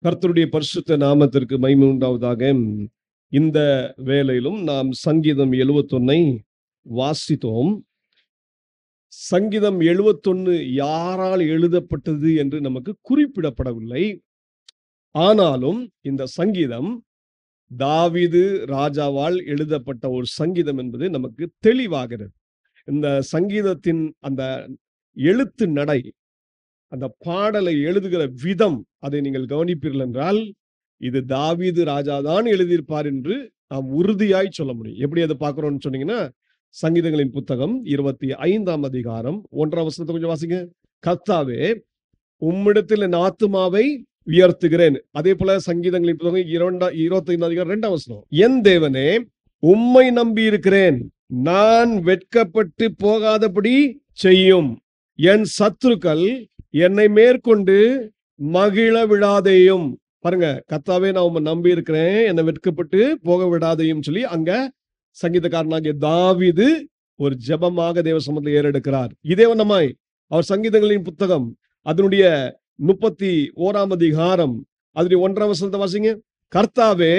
கர்த்தருடைய பரிசுத்த நாமத்திற்கு மகிமை உண்டாவதாக. இந்த வேளையிலும் நாம் சங்கீதம் 71 வாசித்தோம். சங்கீதம் 71 யாரால் எழுதப்பட்டது என்று நமக்கு குறிப்பிடப்படவில்லை. ஆனாலும் இந்த சங்கீதம் தாவீது ராஜாவால் எழுதப்பட்ட ஒரு சங்கீதம் என்பது நமக்கு தெளிவாகிறது. இந்த சங்கீதத்தின் அந்த எழுத்து நடை, அந்த பாடலை எழுதுகிற விதம், அதை நீங்கள் கவனிப்பீர்கள் என்றால் இது தாவீது ராஜா தான் எழுதியிருப்பார் என்று நாம் உறுதியாய் சொல்ல முடியும். எப்படி அதை பார்க்கிறோம்னு சொன்னீங்கன்னா, சங்கீதங்களின் புத்தகம் 25ஆம் அதிகாரம் 1ஆம் வசனத்தை கொஞ்சம் வாசிங்க. கர்த்தாவே, உம்மிடத்தில் என் ஆத்துமாவை உயர்த்துகிறேன். அதே போல சங்கீதங்களின் புத்தகம் 25ஆம் அதிகாரம் 2ஆம் வசனம், என் தேவனே, உம்மை நம்பி இருக்கிறேன், நான் வெட்கப்பட்டு போகாதபடி செய்யும், என் சத்துருக்கள் என்னை மேற்கொண்டு மகிழ விடாதேயும். பாருங்க, கர்த்தாவே, நான் உம்மை நம்பி இருக்கிறேன், என்னை வெட்கப்பட்டு போக விடாதேயும் சொல்லி அங்க சங்கீதக்காரனாகிய தாவீது ஒரு ஜெபமாக தேவ சமூகத்தில் ஏறெடுக்கிறார். இதே வண்ணமாய் அவர் சங்கீதங்களின் புத்தகம் அதனுடைய 31ஆம் அதிகாரம் அதனுடைய 1ஆம் வசனத்தை வாசிங்க. கர்த்தாவே,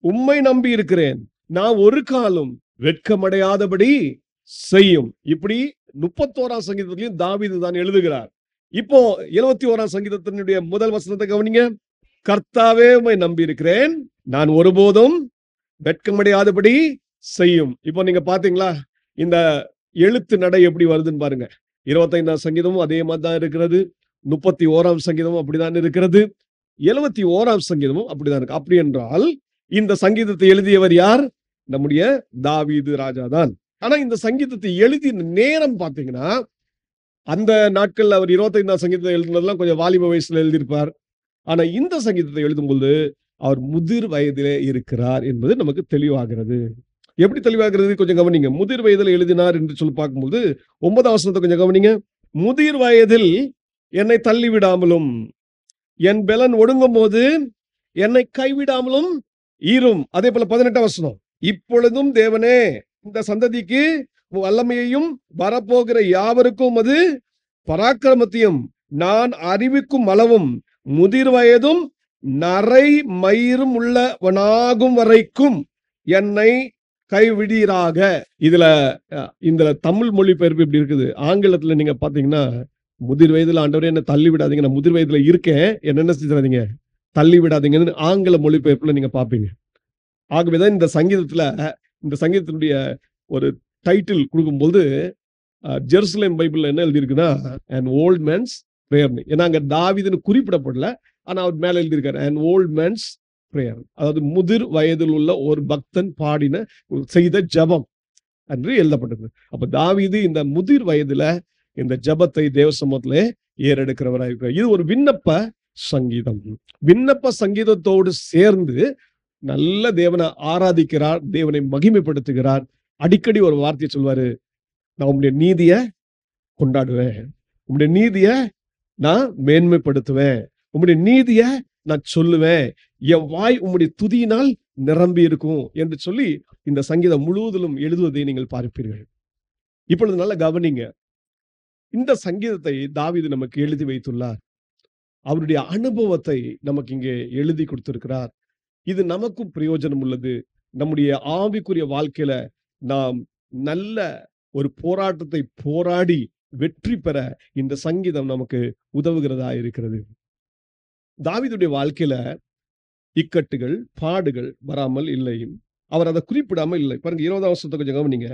உம்மை நம்பி இருக்கிறேன், நான் ஒரு காலம் வெட்கமடையாதபடி செய்யும். இப்படி 31ஆம் சங்கீதத்திலையும் தாவீது தான் எழுதுகிறார். இப்போ 71ஆம் சங்கீதத்தினுடைய முதல் வசனத்தை கவனிங்க. கர்த்தாவே, உம்மை நம்பி இருக்கிறேன், நான் ஒருபோதும் வெட்கமடையாதபடி செய்யும். இப்போ நீங்க பாத்தீங்களா இந்த எழுத்து நடை எப்படி வருதுன்னு பாருங்க. 25ஆம் சங்கீதமும் அதே மாதிரி தான் இருக்கிறது, 31ஆம் சங்கீதமும் அப்படிதான் இருக்கிறது, 71ஆம் சங்கீதமும் அப்படிதான் இருக்கு. அப்படி என்றால் இந்த சங்கீதத்தை எழுதியவர் யார்? நம்முடைய தாவீது ராஜா தான். ஆனா இந்த சங்கீதத்தை எழுதிய நேரம் பாத்தீங்கன்னா, அந்த நாட்கள்ல அவர் 25ஆம் சங்கீதத்தை எழுதுனதெல்லாம் கொஞ்சம் வாலிப வயசுல எழுதியிருப்பார். ஆனா இந்த சங்கீதத்தை எழுதும்போது அவர் முதிர் வயதிலே இருக்கிறார் என்பது நமக்கு தெளிவாகிறது. எப்படி தெளிவாகிறது கொஞ்சம் கவனிங்க. முதிர் வயதில் எழுதினார் என்று சொல்லி பார்க்கும்போது 9ஆம் வசனத்தை கொஞ்சம் கவனிங்க. முதிர் வயதில் என்னை தள்ளிவிடாமலும் என் பெலன் ஒடுங்கும் போது என்னை கைவிடாமலும் ஈரும். அதே போல 18ஆம் வசனம், இப்பொழுதும் தேவனே, இந்த சந்ததிக்கு வல்லமையையும் வரப்போகிற யாவருக்கும் அது பராக்கிரமத்தையும் நான் அறிவிக்கும் அளவும் முதிர் வயதும் நரை மயிரும் உள்ளவனாகும் வரைக்கும் என்னை கைவிடீராக. இதுல இந்த தமிழ் மொழிபெயர்ப்பு இப்படி இருக்குது. ஆங்கிலத்துல நீங்க பாத்தீங்கன்னா, முதிர் வயதுல ஆண்டவரே என்ன தள்ளி விடாதீங்க, நான் முதிர் வயதுல இருக்கேன், என்ன செஞ்சிடாதீங்க, தள்ளி விடாதீங்கன்னு ஆங்கில மொழிபெயர்ப்புல நீங்க பாப்பீங்க. ஆகவேதான் இந்த சங்கீதத்தினுடைய ஒரு டைட்டில் கொடுக்கும்போது ஜெருசலேம் பைபிள்ல என்ன எழுதியிருக்குன்னா, an old man's prayer. ஏன்னா அங்க தாவீதுன்னு குறிப்பிடப்படல, ஆனா அவர் மேல எழுதியிருக்காரு an old man's prayer. அதாவது முதிர் வயதில் உள்ள ஒரு பக்தன் பாடின செய்த ஜபம் என்று எழுதப்பட்டது. அப்ப தாவீது இந்த முதிர் வயதுல இந்த ஜபத்தை தேவ சமூகத்திலே ஏறெடுக்கிறவராக இருக்கிறார். இது ஒரு விண்ணப்ப சங்கீதம். விண்ணப்ப சங்கீதத்தோடு சேர்ந்து நல்ல தேவனை ஆராதிக்கிறார், தேவனை மகிமைப்படுத்துகிறார். அடிக்கடி ஒரு வார்த்தையை சொல்வாரு, நான் உம்முடைய நீதியை கொண்டாடுவேன், உம்முடைய நீதியை நான் மேன்மைப்படுத்துவேன், உம்முடைய நீதியை நான் சொல்லுவேன், என் வாய் உம்முடைய துதியினால் நிரம்பி இருக்கும் என்று சொல்லி இந்த சங்கீதம் முழுவதிலும் எழுதுவதை நீங்கள் பார்ப்பீர்கள். இப்பொழுது நல்ல கவனிங்க. இந்த சங்கீதத்தை தாவீது நமக்கு எழுதி வைத்துள்ளார். அவருடைய அனுபவத்தை நமக்கு இங்கே எழுதி கொடுத்திருக்கிறார். இது நமக்கும் பிரயோஜனம் உள்ளது. நம்முடைய ஆவிக்குரிய வாழ்க்கையில நாம் நல்ல ஒரு போராட்டத்தை போராடி வெற்றி பெற இந்த சங்கீதம் நமக்கு உதவுகிறதா இருக்கிறது. தாவீதுடைய வாழ்க்கையில இக்கட்டுகள் பாடுகள் வராமல் இல்லை. அவர் அதை குறிப்பிடாமல் இல்லை. பாருங்க 20ஆம் வசனத்தை கொஞ்சம் கவனிங்க.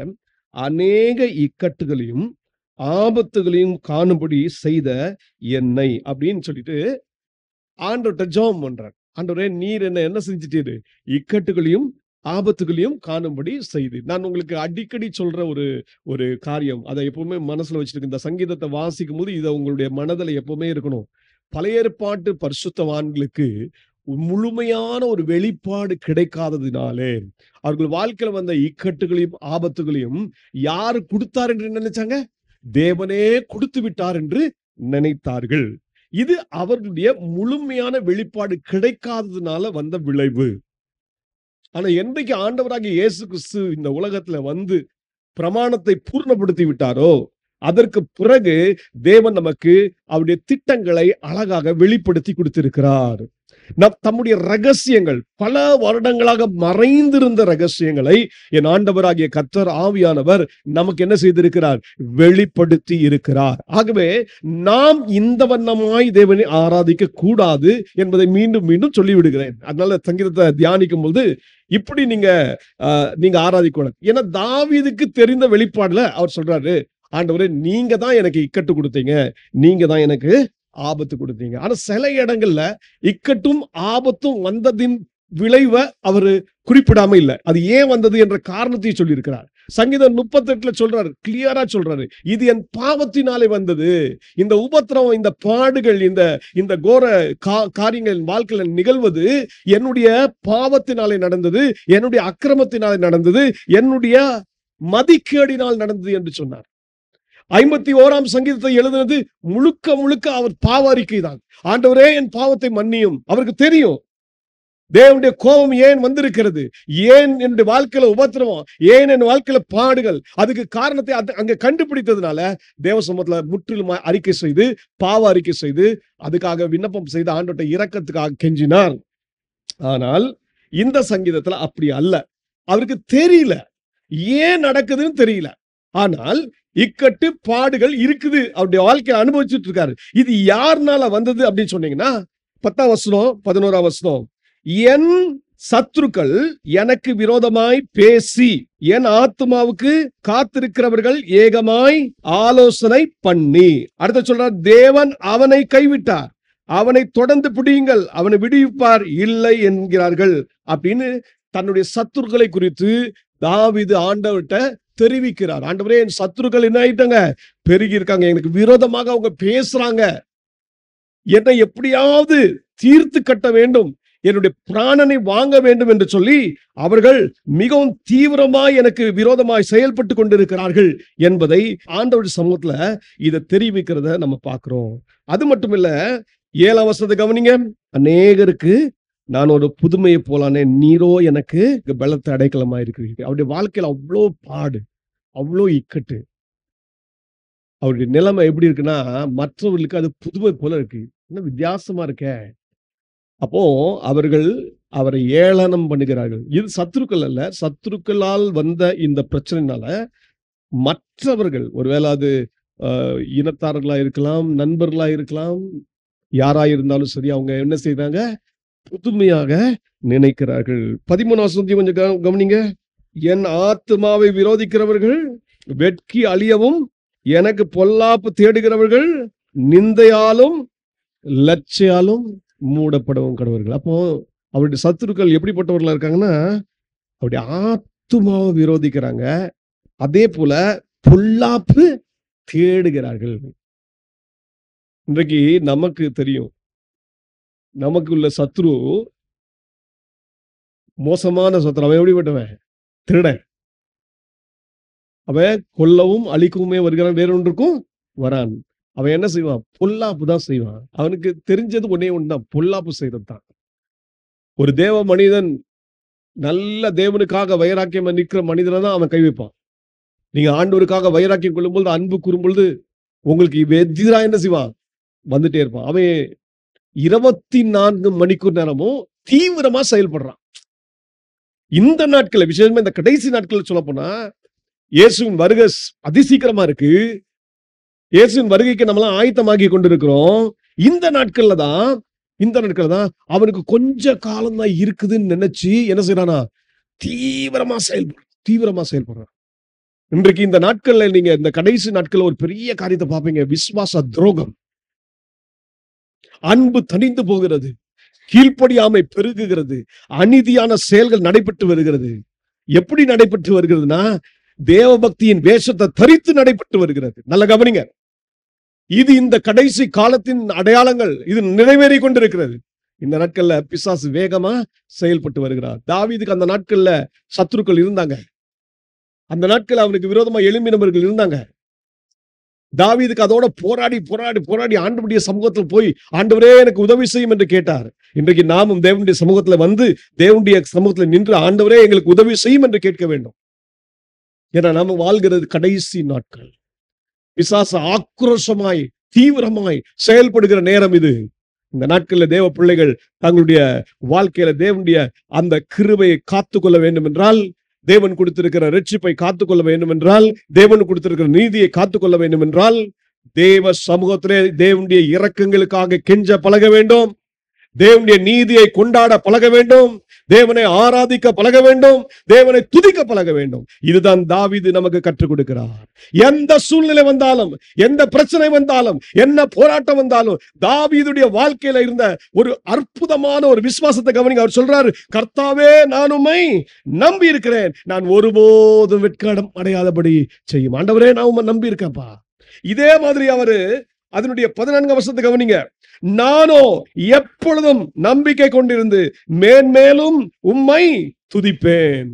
அநேக இக்கட்டுகளையும் ஆபத்துகளையும் காணும்படி செய்த என்னை அப்படின்னு சொல்லிட்டு ஆண்டவர்ட்ட ஜெபம் பண்றார். ஆண்டவரே, நீர் என்ன செஞ்சிட்டீரு? இக்கட்டுகளையும் ஆபத்துகளையும் காணும்படி செய்து. நான் உங்களுக்கு அடிக்கடி சொல்ற ஒரு காரியம், அதை எப்பவுமே மனசுல வச்சிருக்கு. இந்த சங்கீதத்தை வாசிக்கும் போது இதை உங்களுடைய மனதில் எப்பவுமே இருக்கணும். பழைய ஏற்பாட்டு பரிசுத்தவான்களுக்கு முழுமையான ஒரு வெளிப்பாடு கிடைக்காததினாலே அவர்கள் வாழ்க்கையில வந்த இக்கட்டுகளையும் ஆபத்துகளையும் யாரு கொடுத்தார் என்று நினைச்சாங்க? தேவனே கொடுத்து விட்டார் என்று நினைத்தார்கள். இது அவர்களுடைய முழுமையான வெளிப்பாடு கிடைக்காததுனால வந்த விளைவு. ஆனா என்றைக்கு ஆண்டவராகிய இயேசு கிறிஸ்து இந்த உலகத்துல வந்து பிரமாணத்தை பூர்ணப்படுத்தி விட்டாரோ, அதற்கு பிறகு தேவன் நமக்கு அவருடைய திட்டங்களை அழகாக வெளிப்படுத்தி கொடுத்திருக்கிறார். தம்முடைய ரகசியங்கள், பல வருடங்களாக மறைந்திருந்த ரகசியங்களை என் ஆண்டவராகிய கர்த்தர் ஆவியானவர் நமக்கு என்ன செய்திருக்கிறார்? வெளிப்படுத்தி இருக்கிறார். ஆகவே நாம் இந்த வண்ணமாய் தேவனை ஆராதிக்க கூடாது என்பதை மீண்டும் மீண்டும் சொல்லிவிடுகிறேன். அதனால சங்கீதத்தை தியானிக்கும் போது இப்படி நீங்க ஆராதிக்கூடாது. ஏன்னா தாவீதுக்கு தெரிந்த வெளிப்பாடுல அவர் சொல்றாரு, ஆண்டவரே நீங்க தான் எனக்கு இக்கட்டு கொடுத்தீங்க, நீங்க தான் எனக்கு ஆபத்து கொடுத்தீங்க. ஆனா சில இடங்கள்ல இக்கட்டும் ஆபத்தும் வந்ததின் விளைவை அவரு குறிப்பிடாம இல்ல. அது ஏன் வந்தது என்ற காரணத்தை சொல்லியிருக்கிறார். சங்கீதம் 38 சொல்றாரு, கிளியரா சொல்றாரு, இது என் பாவத்தினாலே வந்தது. இந்த உபத்திரவம், இந்த பாடுகள், இந்த கோர காரியங்கள் வாழ்க்கையில நிகழ்வது என்னுடைய பாவத்தினாலே நடந்தது, என்னுடைய அக்கிரமத்தினாலே நடந்தது, என்னுடைய மதிக்கேடினால் நடந்தது என்று சொன்னார். 51ஆம் சங்கீதத்தை எழுதினது முழுக்க முழுக்க அவர் பாவ அறிக்கை தான். ஆண்டவரே என் பாவத்தை மன்னியும். அவருக்கு தெரியும் தேவனுடைய கோபம் ஏன் வந்திருக்கிறது, ஏன் என்னுடைய வாழ்க்கையில உபத்திரவம், ஏன் என் வாழ்க்கையில பாடுகள், அதுக்கு காரணத்தை அங்க கண்டுபிடித்ததுனால தேவ சமூகத்துல முற்றிலும் அறிக்கை செய்து, பாவ அறிக்கை செய்து, அதுக்காக விண்ணப்பம் செய்து ஆண்டவருடைய இரக்கத்துக்காக கெஞ்சினார். ஆனால் இந்த சங்கீதத்துல அப்படி அல்ல. அவருக்கு தெரியல ஏன் நடக்குதுன்னு தெரியல. ஆனால் இக்கட்டு பாடுகள் இருக்குது, அவருடைய வாழ்க்கையை அனுபவிச்சுட்டு இருக்காரு. இது யாருனால வந்தது அப்படின்னு சொன்னீங்கன்னா 10ஆம் வசனம் 11ஆம் வசனம், என் சத்துருக்கள் எனக்கு விரோதமாய் பேசி என் ஆத்துமாவுக்கு காத்திருக்கிறவர்கள் ஏகமாய் ஆலோசனை பண்ணி. அடுத்த சொல்றார், தேவன் அவனை கைவிட்டார், அவனை தொடர்ந்து பிடியுங்கள், அவனை விடுவிப்பார் இல்லை என்கிறார்கள் அப்படின்னு தன்னுடைய சத்துருக்களை குறித்து தாவீது ஆண்டவர்கிட்ட தெரிவிக்கிறார். ஆண்டவரே என் சத்துருக்கள் என்ன ஆயிட்டாங்க? பெருகி இருக்காங்க, எனக்கு விரோதமாக அவங்க பேசுறாங்க, என்னை எப்படியாவது தீர்த்து கட்ட வேண்டும், என்னுடைய பிராணனை வாங்க வேண்டும் என்று சொல்லி அவர்கள் மிகவும் தீவிரமாய் எனக்கு விரோதமாய் செயல்பட்டு கொண்டிருக்கிறார்கள் என்பதை ஆண்டவர் சமூகத்துல இதை தெரிவிக்கிறத நம்ம பார்க்கிறோம். அது மட்டும் இல்ல, 7ஆம் வசனத்தை கவனிங்க, அநேகருக்கு நான் ஒரு புதுமையை போலானே, நீரோ எனக்கு பலத்த அடைக்கலமா இருக்கிறீர்கள். அவருடைய வாழ்க்கையில அவ்வளோ பாடு, அவ்வளோ இக்கட்டு. அவருடைய நிலைமை எப்படி இருக்குன்னா, மற்றவர்களுக்கு அது புதுமை போல இருக்கு, இன்னும் வித்தியாசமா இருக்க. அப்போ அவர்கள் அவரை ஏளனம் பண்ணுகிறார்கள். இது சத்துருக்கள் அல்ல, சத்துருக்களால் வந்த இந்த பிரச்சனைனால மற்றவர்கள், ஒருவேளை அது இனத்தார்களா இருக்கலாம், நண்பர்களா இருக்கலாம், யாராயிருந்தாலும் சரி, அவங்க என்ன செய்றாங்க? புதுமையாக நினைக்கிறார்கள். 13ஆம் வசனத்தையும் கொஞ்சம் கவனிங்க, என் ஆத்துமாவை விரோதிக்கிறவர்கள் வெட்கி அழியவும், எனக்கு பொல்லாப்பு தேடுகிறவர்கள் நிந்தையாலும் லட்சியாலும் மூடப்படவும் கடவர்கள். அப்போ அவருடைய சத்துருக்கள் எப்படிப்பட்டவர்களா இருக்காங்கன்னா, அவருடைய ஆத்துமாவை விரோதிக்கிறாங்க, அதே போல பொல்லாப்பு தேடுகிறார்கள். இன்றைக்கு நமக்கு தெரியும், நமக்கு உள்ள சத்ரு மோசமான சத்ரு. அவன் எப்படிப்பட்டவன்? திருடன். அவன் கொல்லவும் அழிக்கவுமே வருகிறான், வேறொன்றுக்கும் வரான். அவன் என்ன செய்வான்? பொல்லாப்பு தான் செய்வான். அவனுக்கு தெரிஞ்சது ஒன்னே ஒண்ணுதான், பொல்லாப்பு செய்யறது தான். ஒரு தேவ மனிதன், நல்ல தேவனுக்காக வைராக்கியம் நிற்கிற மனிதனை தான் அவன் கை வைப்பான். நீங்க ஆண்டவருக்காக வைராக்கியம் கொள்ளும் பொழுது, அன்பு கூறும் பொழுது, உங்களுக்கு எதிராக என்ன செய்வான்? வந்துட்டே இருப்பான். அவன் 24 மணிக்கூர் நேரமும் தீவிரமா செயல்படுறான். இந்த நாட்கள், விசேஷமா இந்த கடைசி நாட்கள் சொல்ல போனா, இயேசுவின் வருகை அதிசீக்கிரமா இருக்கு. இயேசுவின் வருகைக்கு நம்மளாம் ஆயத்தமாகி கொண்டிருக்கிறோம். இந்த நாட்கள்ல தான் அவனுக்கு கொஞ்ச காலம் தான் இருக்குதுன்னு நினைச்சு என்ன செய்யறானா? தீவிரமா செயல்படுறான். இன்றைக்கு இந்த நாட்கள்ல, நீங்க இந்த கடைசி நாட்கள்ல ஒரு பெரிய காரியத்தை பார்ப்பீங்க. விசுவாச துரோகம், அன்பு தணிந்து போகிறது, கீழ்ப்படியாமை பெருகுகிறது, அநீதியான செயல்கள் நடைபெற்று வருகிறது. எப்படி நடைபெற்று வருகிறதுனா, தேவபக்தியின் வேஷத்தை தரித்து நடைபெற்று வருகிறது. நல்ல கவனிங்க, இது இந்த கடைசி காலத்தின் அடையாளங்கள். இது நிறைவேறி கொண்டிருக்கிறது. இந்த நாட்கள்ல பிசாசு வேகமா செயல்பட்டு வருகிறார். தாவீதுக்கு அந்த நாட்கள்ல சத்துருக்கள் இருந்தாங்க. அந்த நாட்கள் அவனுக்கு விரோதமா எழும்பினவர்கள் இருந்தாங்க. தாவீதுக்கு அதோட போராடி போராடி போராடி ஆண்டவருடைய சமூகத்துல போய் ஆண்டவரே எனக்கு உதவி செய்யும் என்று கேட்டார். இன்றைக்கு நாமும் தேவனுடைய சமூகத்துல வந்து தேவனுடைய சமூகத்துல நின்று ஆண்டவரே எங்களுக்கு உதவி செய்யும் என்று கேட்க வேண்டும். ஏன்னா நாம வாழ்கிறது கடைசி நாட்கள். பிசாசு ஆக்ரோஷமாய் தீவிரமாய் செயல்படுகிற நேரம் இது. இந்த நாட்களில் தேவ பிள்ளைகள் தங்களுடைய வாழ்க்கையில தேவனுடைய அந்த கிருபையை காத்துக்கொள்ள வேண்டும் என்றால், தேவன் கொடுத்திருக்கிற ரட்சிப்பை காத்துக்கொள்ள வேண்டும் என்றால், தேவன் கொடுத்திருக்கிற நீதியை காத்துக்கொள்ள வேண்டும் என்றால், தேவ சமூகத்திலே தேவனுடைய இரக்கங்களுக்காக கெஞ்ச பழக வேண்டும். தேவனுடைய நீதியை கொண்டாட பழக வேண்டும். தேவனை ஆராதிக்க பழக வேண்டும். தேவனை துதிக்க பழக வேண்டும். இதுதான் தாவீது நமக்கு கற்றுக் கொடுக்கிறார். எந்த சூழ்நிலை வந்தாலும், எந்த பிரச்சனை வந்தாலும், என்ன போராட்டம் வந்தாலும், தாவீதுடைய வாழ்க்கையில இருந்த ஒரு அற்புதமான ஒரு விசுவாசத்தை கவனிங்க. அவர் சொல்றாரு, கர்த்தாவே நான் உம்மை நம்பி இருக்கிறேன், நான் ஒருபோதும் வெட்கம் அடையாதபடி செய்யும். ஆண்டவரே நான் உம்மை நம்பி இருக்கேன்ப்பா. இதே மாதிரி அவரு அதனுடைய 14 வசனத்தை கவனிங்க. நானோ எப்பொழுதும் நம்பிக்கை கொண்டிருந்து மேன்மேலும் உம்மை துதிப்பேன்.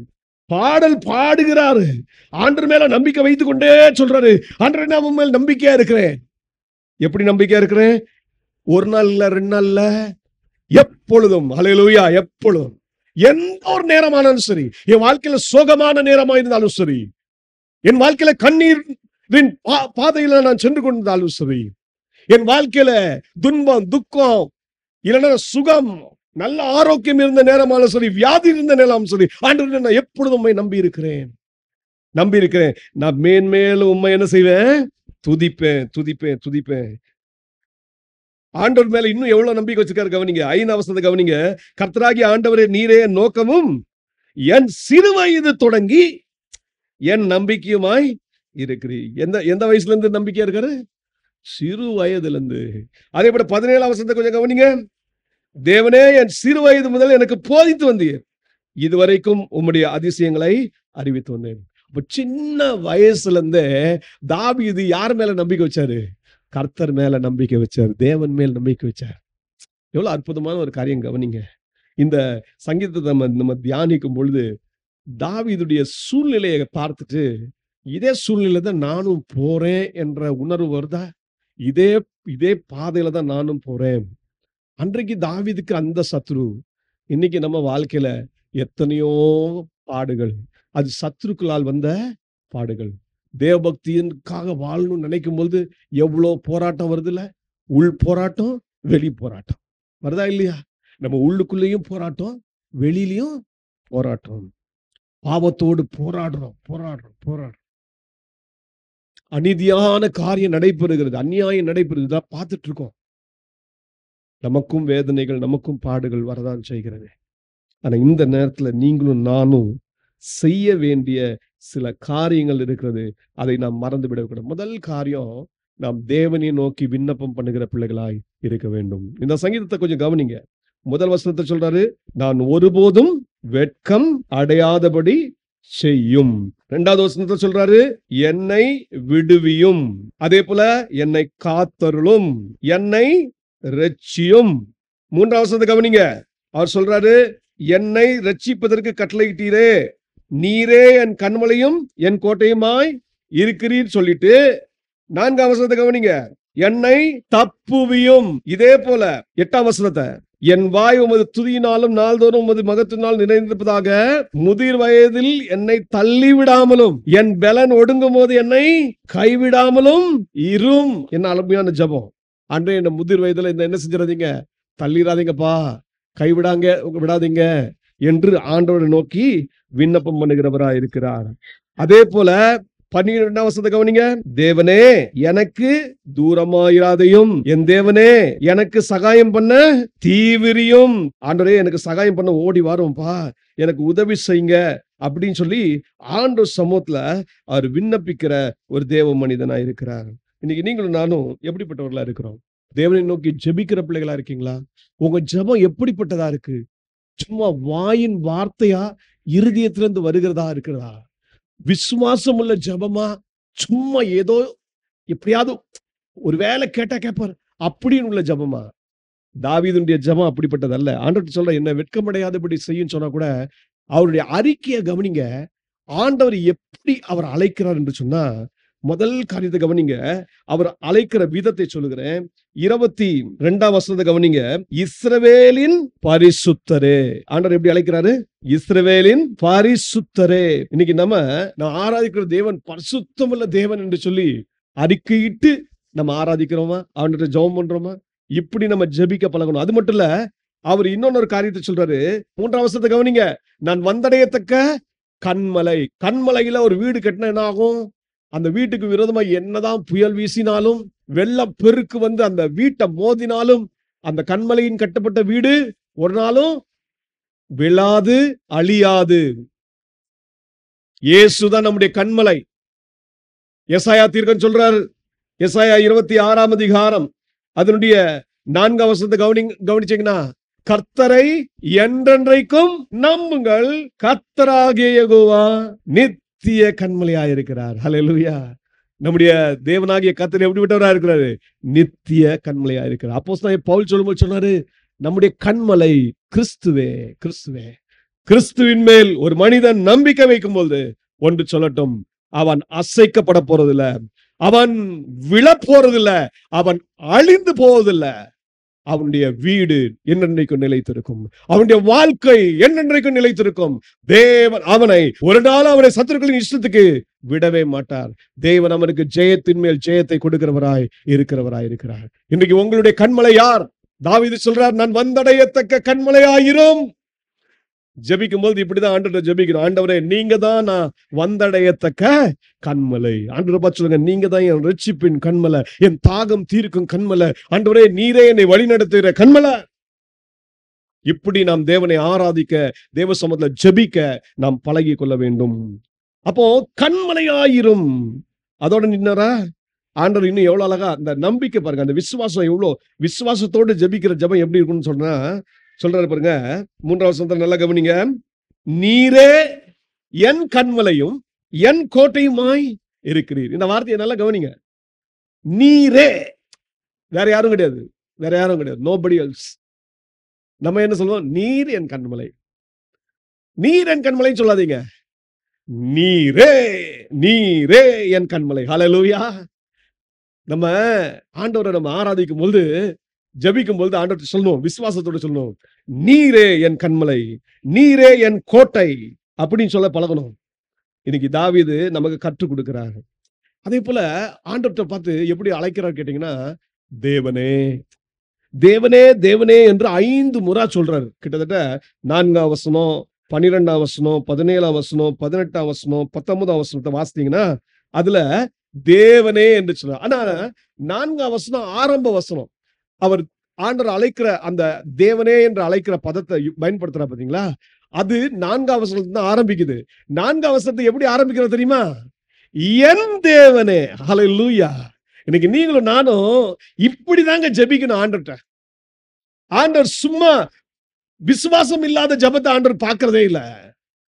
பாடல் பாடுகிறாரு. ஆண்டவர் மேல நம்பிக்கை வைத்துக் கொண்டே சொல்றாரு, ஆண்டவரே நான் உம் மேல் நம்பிக்கையா இருக்கிறேன். எப்படி நம்பிக்கையா இருக்கிறேன்? ஒரு நாள் இல்ல, 2 நாள் இல்ல, எப்பொழுதும். ஹல்லேலூயா. எப்பொழுதும், எந்த ஒரு நேரமானாலும் சரி, என் வாழ்க்கையில சோகமான நேரமா இருந்தாலும் சரி, என் வாழ்க்கையில கண்ணீரின் பாதையில நான் சென்று கொண்டிருந்தாலும் சரி, என் வாழ்க்கையில துன்பம், துக்கம், இல்லைன்னா சுகம், நல்ல ஆரோக்கியம் இருந்த நேரமாலும் சரி, வியாதி இருந்த நேரமும் சரி, ஆண்டவரே நான் எப்பொழுதும் உம்மை நம்பி இருக்கிறேன். நான் மேன்மேலும் உம்மை என்ன செய்வேன்? துதிப்பேன், துதிப்பேன், துதிப்பேன். ஆண்டவர் மேல இன்னும் எவ்வளவு நம்பிக்கை வச்சிருக்காரு கவனிங்க. 5 வசனத்தை கவனிங்க. கர்த்தராகிய ஆண்டவரே நீரே என் நோக்கமும் என் சிறு வயது தொடங்கி என் நம்பிக்கையுமாய் இருக்கிறீர். எந்த வயசுல இருந்து நம்பிக்கையா இருக்காரு? சிறு வயதுல இருந்து. அதே போல 17 வசனத்தை கொஞ்சம் கவனிங்க. தேவனே என் சிறு வயது முதல் எனக்கு போதித்து வந்தீர், இதுவரைக்கும் உம்முடைய அதிசயங்களை அறிவித்து வந்தேன். அப்ப சின்ன வயசுல இருந்தே தாவீது யார் மேல நம்பிக்கை வச்சாரு? கர்த்தர் மேல நம்பிக்கை வச்சார், தேவன் மேல் நம்பிக்கை வச்சார். எவ்வளவு அற்புதமான ஒரு காரியம் கவனிங்க. இந்த சங்கீதத்தை நம்ம தியானிக்கும் பொழுது தாவீதுடைய சூழ்நிலையை பார்த்துட்டு, இதே சூழ்நிலை தான் நானும் போறேன் என்ற உணர்வு வருதா? இதே பாதையில தான் நானும் போறேன். அன்றைக்கு தாவீதுக்கு அந்த சத்ரு, இன்னைக்கு நம்ம வாழ்க்கையில எத்தனையோ பாடுகள், அது சத்ருக்களால் வந்த பாடுகள். தேவபக்தியின்காக வாழணும்னு நினைக்கும் பொழுது எவ்வளவு போராட்டம் வருதுல்ல. உள் போராட்டம், வெளி போராட்டம் வருதா இல்லையா? நம்ம உள்ளுக்குள்ளேயும் போராட்டம், வெளியிலையும் போராட்டம். பாவத்தோடு போராடுறோம். அநீதியான காரியம் நடைபெறுகிறது, அநியாயம் நடைபெறுகிறது, பார்த்துட்டு இருக்கோம். நமக்கும் வேதனைகள், நமக்கும் பாடுகள் வரதான் செய்கிறது. ஆனா இந்த நேரத்துல நீங்களும் நானும் செய்ய வேண்டிய சில காரியங்கள் இருக்கிறது. அதை நாம் மறந்து விடக்கூடாது. முதல் காரியம், நாம் தேவனை நோக்கி விண்ணப்பம் பண்ணுகிற பிள்ளைகளாய் இருக்க வேண்டும். இந்த சங்கீதத்தை கொஞ்சம் கவனிங்க. முதல் வசனத்தை சொல்றாரு, நான் ஒருபோதும் வெட்கம் அடையாதபடி செய்யும். 2வது வசனத்தை சொல்றாரு, என்னை விடுவியும். அதே போல என்னை காத்தருளும், என்னை ரட்சியும். 3வது வசனத்தை கவனிங்க. அவர் சொல்றாரு, என்னை ரட்சிப்பதற்கு கட்டளையிட்டீரே, நீரே என் கண்மலையும் என் கோட்டையுமாய் இருக்கிறீர் சொல்லிட்டு 4வது வசனத்தை கவனிங்க, என்னை தப்புவியும். இதே போல 8வது வசனத்தை, என் வாய் உமது துதியினாலும் நாள்தோறும் உமது மகத்தினால் நிறைந்திருப்பதாக, முதிர் வயதில் என்னை தள்ளிவிடாமலும் என் பலன் ஒடுங்கும் போது என்னை கைவிடாமலும் இரும். என்ன அருமையான ஜெபம். அன்றே என்ன முதிர் வயதுல என்ன செஞ்சிடாதீங்க, தள்ளிடாதீங்கப்பா, விடாதீங்க என்று ஆண்டவரை நோக்கி விண்ணப்பம் பண்ணுகிறவராய் இருக்கிறார். அதே போல 12வது வசனத்தை கவனிங்க, தேவனே எனக்கு தூரமாயிராதையும், என் தேவனே எனக்கு சகாயம் பண்ண தீவிரியும். ஆண்டவரே எனக்கு சகாயம் பண்ண ஓடி வாரும்பா, எனக்கு உதவி செய்யுங்க அப்படின்னு சொல்லி ஆண்டவர் சமூகத்துல அவர் விண்ணப்பிக்கிற ஒரு தேவ மனிதனா இருக்கிறார். இன்னைக்கு நீங்களும் நானும் எப்படிப்பட்டவர்களா இருக்கிறோம்? தேவனை நோக்கி ஜெபிக்கிற பிள்ளைகளா இருக்கீங்களா? உங்க ஜெபம் எப்படிப்பட்டதா இருக்கு? சும்மா வாயின் வார்த்தையா, இருதயத்திலிருந்து வருகிறதா இருக்கிறதா? விசுவாசம் உள்ள ஜெபமா, சும்மா ஏதோ எப்படியாவது ஒரு வேலை கேட்டா கேட்பார் அப்படின்னு உள்ள ஜெபமா? தாவீதுடைய ஜெபம் அப்படிப்பட்டதல்ல. ஆண்டவர் சொல்ற, என்ன வெட்கமடையாதபடி செய்யும் சொன்னா கூட அவருடைய அறிக்கையை கவனிங்க. ஆண்டவர் எப்படி அவர் அழைக்கிறார் என்று சொன்னா, முதல் காரியத்தை கவனிங்க. அவர் அழைக்கிற விதத்தை சொல்லுகிறேன். 22ஆம் வசனத்தை கவனிங்க. இஸ்ரவேலின் பரிசுத்தரே. ஆண்டவர் எப்படி அழைக்கிறாரு? இஸ்ரவேலின் பரிசுத்தரே. இன்னைக்கு நான் ஆராதிக்கிற தேவன் பரிசுத்தமுள்ள தேவன் என்று சொல்லி அறிக்கையிட்டு நம்ம ஆராதிக்கிறோமா? அவன்கிட்ட ஜெபம் பண்றோமா? இப்படி நம்ம ஜெபிக்க பழகணும். அது மட்டும் இல்ல, அவர் இன்னொரு காரியத்தை சொல்றாரு. 3ஆம் வசனத்தை கவனிங்க. நான் வந்தடையத்தக்க கன்மலை. கன்மலையில ஒரு வீடு கட்டினா என்ன ஆகும்? அந்த வீட்டுக்கு விரோதமா என்னதான் புயல் வீசினாலும், வெள்ளம் பெருக்கு வந்து அந்த வீட்டை மோதினாலும், அந்த கன்மலையின் கட்டப்பட்ட வீடு ஒரு நாளும் விழாது, அழியாது. இயேசுதான் நம்முடைய கன்மலை. எசாயா தீர்க்கன் சொல்றாரு. எசாயா 26ஆம் அதிகாரம் அதனுடைய 4ஆம் வசனத்தை கவனிச்சீங்கன்னா, கர்த்தரை என்றென்றைக்கும் நம்புங்கள், கர்த்தராகிய யெகோவா நித்திய கன்மலையாயிருக்கிறார். ஹல்லேலூயா. நம்முடைய தேவனாகிய கர்த்தர் எப்படிப்பட்டவரா இருக்கிறாரு? நித்திய கன்மலையாயிருக்கிறார். அப்போஸ்தலன் பவுல் சொல்லும்போது சொன்னாரு, நம்முடைய கன்மலை கிறிஸ்துவே. கிறிஸ்துவே. கிறிஸ்துவின் மேல் ஒரு மனிதன் நம்பிக்கை வைக்கும் போது ஒன்று சொல்லட்டும், அவன் அசைக்கப்பட போறதில்லை, அவன் விழ போறதில்ல, அவன் அழிந்து போவதில்லை. அவனுடைய வீடு என்னென்றைக்கும் நிலைத்திருக்கும், அவனுடைய வாழ்க்கை என்னென்றைக்கும் நிலைத்திருக்கும். தேவன் அவனை ஒரு நாள் அவனை சத்துருக்களின் இஷ்டத்துக்கு விடவே மாட்டார். தேவன் அவனுக்கு ஜெயத்தின் மேல் ஜெயத்தை கொடுக்கிறவராய் இருக்கிறார். இன்னைக்கு உங்களுடைய கன்மலை யார்? தாவீது சொல்றார், நான் வந்தடையத்தக்க கன்மலையாயிரும். ஜெபிக்கும் போது இப்படிதான் ஆண்டவரை ஜெபிக்கணும். ஆண்டவரே, நீங்க தான் நான் வந்தடையத்தக்க கன்மலை. ஆண்டவரை பார்த்து சொல்லுங்க, நீங்க தான் என் ரட்சிப்பின் கன்மலை, என் தாகம் தீர்க்கும் கன்மலை. ஆண்டவரே, நீரே என்னை வழி நடத்துகிற கன்மலை. இப்படி நாம் தேவனை ஆராதிக்க, தேவ சமூகத்துல ஜெபிக்க நாம் பழகி கொள்ள வேண்டும். அப்போ கன்மலையாயிரும். அதோட நின்னாரா? ஆண்டவர் இன்னும் எவ்வளவு அழகா அந்த நம்பிக்கை பாருங்க, அந்த விசுவாசம் எவ்வளவு விசுவாசத்தோடு ஜெபிக்கிற ஜெபம் எப்படி இருக்கும்னு சொல்றாரு பாருங்க. 3ஆம் வசனத்தை நல்லா கவனிங்க. நீரே என் கன்மலையும் என் கோட்டையுமாய் இருக்கிறீர். இந்த வார்த்தையை நல்லா கவனிங்க. நீரே, வேற யாரும் கிடையாது, வேற யாரும் கிடையாது. Nobody else. நம்ம என்ன சொல்லுவோம்? நீர் என் கன்மலை. நீர் என் கன்மலைன்னு சொல்லாதீங்க. நீரே, நீரே என் கன்மலை. ஹல்லேலூயா. நம்ம ஆண்டவரை நம்ம ஆராதிக்கும் பொழுது, ஜெபிக்கும் பொழுது ஆண்டவரை சொல்லணும், விசுவாசத்தோட சொல்லணும், நீரே என் கன்மலை, நீரே என் கோட்டை அப்படின்னு சொல்ல பழகணும். இன்னைக்கு தாவீது நமக்கு கற்றுக் கொடுக்கிறார். அதே போல ஆண்டவரை பார்த்து எப்படி அழைக்கிறார் கேட்டீங்கன்னா, தேவனே, தேவனே, தேவனே என்று 5 முறை சொல்றாரு. கிட்டத்தட்ட 4ஆம் வசனம், 12ஆம் வசனம், 17ஆம் வசனம், 18ஆம் வசனம், 19ஆம் வசனத்தை வாசித்தீங்கன்னா அதுல தேவனே என்று சொல்றார். ஆனா 4ஆம் வசனம் ஆரம்ப வசனம். அவர் ஆண்டவர் அழைக்கிற அந்த தேவனே என்று அழைக்கிற பதத்தை பயன்படுத்துறா பாத்தீங்களா? அது 4ஆம் வசனத்துல தான் ஆரம்பிக்குது. 4ஆம் வசனத்தை எப்படி ஆரம்பிக்கிறது தெரியுமா? என் தேவனே. ஹல்லேலூயா. இன்னைக்கு நீங்களும் நானும் இப்படிதாங்க ஜெபிக்கணும் ஆண்டவர்ட்ட. ஆண்டவர் சும்மா விசுவாசம் இல்லாத ஜெபத்தை ஆண்டவர் பார்க்கிறதே இல்ல.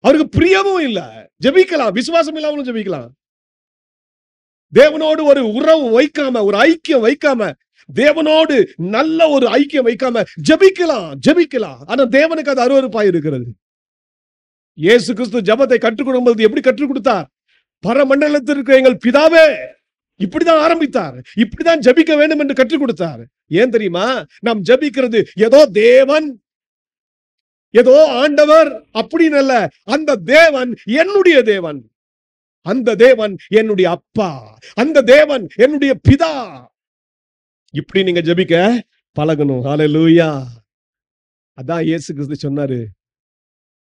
அவருக்கு பிரியமும் இல்ல. ஜெபிக்கலாம், விசுவாசம் இல்லாமலும் ஜெபிக்கலாம். தேவனோடு ஒரு உறவு வைக்காம, ஒரு ஐக்கியம் வைக்காம, தேவனோடு நல்ல ஒரு ஐக்கியம் வைக்காம ஜெபிக்கலாம். ஆனா தேவனுக்கு அது அருவருப்பாய் இருக்கிறது. இயேசு கிறிஸ்து ஜெபத்தை கற்றுக் கொடுக்கும்போது எப்படி கற்றுக் கொடுத்தார்? பரமண்டலத்திற்கு எங்கள் பிதாவே, இப்படிதான் ஆரம்பித்தார். இப்படிதான் ஜெபிக்க வேண்டும் என்று கற்றுக் கொடுத்தார். ஏன் தெரியுமா? நாம் ஜெபிக்கிறது ஏதோ தேவன், ஏதோ ஆண்டவர் அப்படின்னு அல்ல. அந்த தேவன் என்னுடைய தேவன், அந்த தேவன் என்னுடைய அப்பா, அந்த தேவன் என்னுடைய பிதா. இப்படி நீங்க ஜெபிக்க பழகணும். ஹல்லேலூயா. அதான் இயேசு கிறிஸ்து சொன்னாரு,